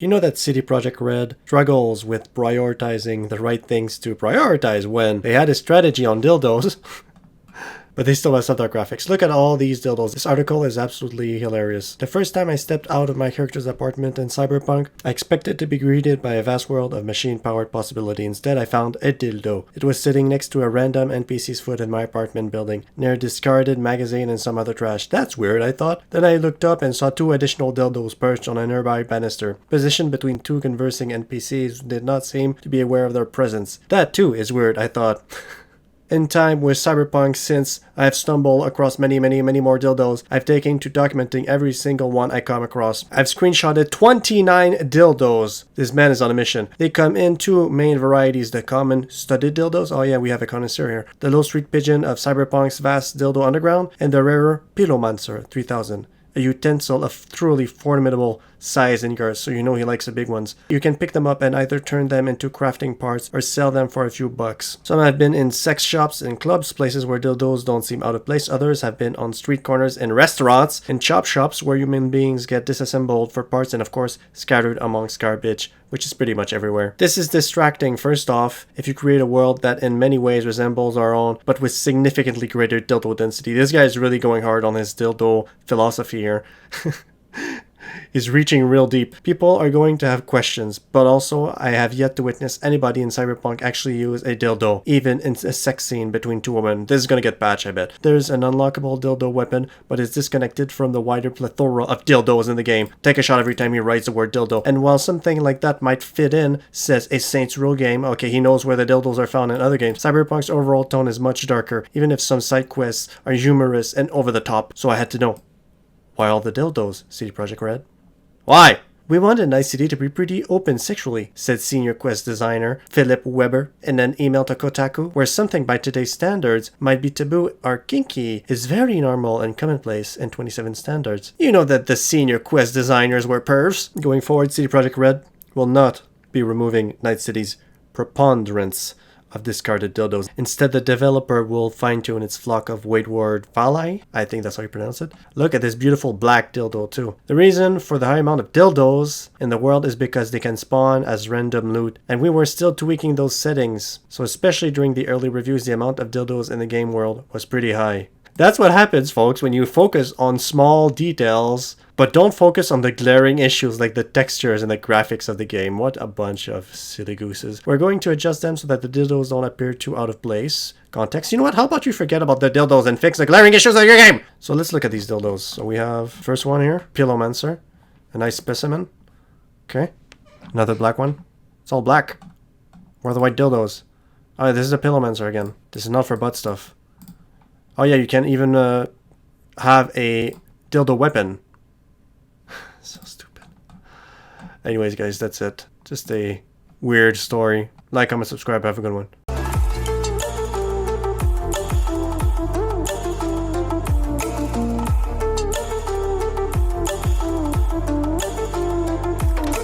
You know that CD Projekt Red struggles with prioritizing the right things to prioritize when they had a strategy on dildos, but they still mess up their graphics. Look at all these dildos. This article is absolutely hilarious. The first time I stepped out of my character's apartment in Cyberpunk, I expected to be greeted by a vast world of machine-powered possibility. Instead, I found a dildo. It was sitting next to a random NPC's foot in my apartment building, near a discarded magazine and some other trash. That's weird, I thought. Then I looked up and saw 2 additional dildos perched on a nearby banister, positioned between 2 conversing NPCs who did not seem to be aware of their presence. That too is weird, I thought. In time with Cyberpunk, since I have stumbled across many more dildos, I've taken to documenting every single one I come across. I've screenshotted 29 dildos. This man is on a mission. They come in 2 main varieties: the common studded dildos, oh yeah, we have a connoisseur here, the low street pigeon of Cyberpunk's vast dildo underground, and the rarer Pilomancer 3000. A utensil of truly formidable size and girth, so you know he likes the big ones. You can pick them up and either turn them into crafting parts or sell them for a few bucks. Some have been in sex shops and clubs, places where dildos don't seem out of place. Others have been on street corners in restaurants and chop shops where human beings get disassembled for parts and of course scattered amongst garbage, which is pretty much everywhere. This is distracting, first off, if you create a world that in many ways resembles our own, but with significantly greater dildo density. This guy is really going hard on his dildo philosophy here. Is reaching real deep. People are going to have questions, but also I have yet to witness anybody in Cyberpunk actually use a dildo, even in a sex scene between 2 women. This is gonna get patched, I bet. There's an unlockable dildo weapon, but it's disconnected from the wider plethora of dildos in the game. Take a shot every time he writes the word dildo. And while something like that might fit in, says a Saints Row game, okay, he knows where the dildos are found in other games. Cyberpunk's overall tone is much darker, even if some side quests are humorous and over the top. So I had to know, why all the dildos, CD Projekt Red? Why? We wanted Night City to be pretty open sexually, said senior quest designer Philip Weber in an email to Kotaku, where something by today's standards might be taboo or kinky is very normal and commonplace in 27 standards. You know that the senior quest designers were pervs. Going forward, CD Projekt Red will not be removing Night City's preponderance of discarded dildos. Instead, the developer will fine-tune its flock of wayward phalli. I think that's how you pronounce it. Look at this beautiful black dildo too. The reason for the high amount of dildos in the world is because they can spawn as random loot, and we were still tweaking those settings. So especially during the early reviews, the amount of dildos in the game world was pretty high. That's what happens, folks, when you focus on small details, but don't focus on the glaring issues like the textures and the graphics of the game. What a bunch of silly gooses. We're going to adjust them so that the dildos don't appear too out of place. Context. You know what? How about you forget about the dildos and fix the glaring issues of your game? So let's look at these dildos. So we have first one here, Pilomancer. A nice specimen. Okay. Another black one. It's all black. Where are the white dildos? Oh, this is a Pilomancer again. This is not for butt stuff. Oh yeah, you can even have a dildo weapon. So stupid. Anyways, guys, that's it. Just a weird story. Like, comment, subscribe. Have a good one.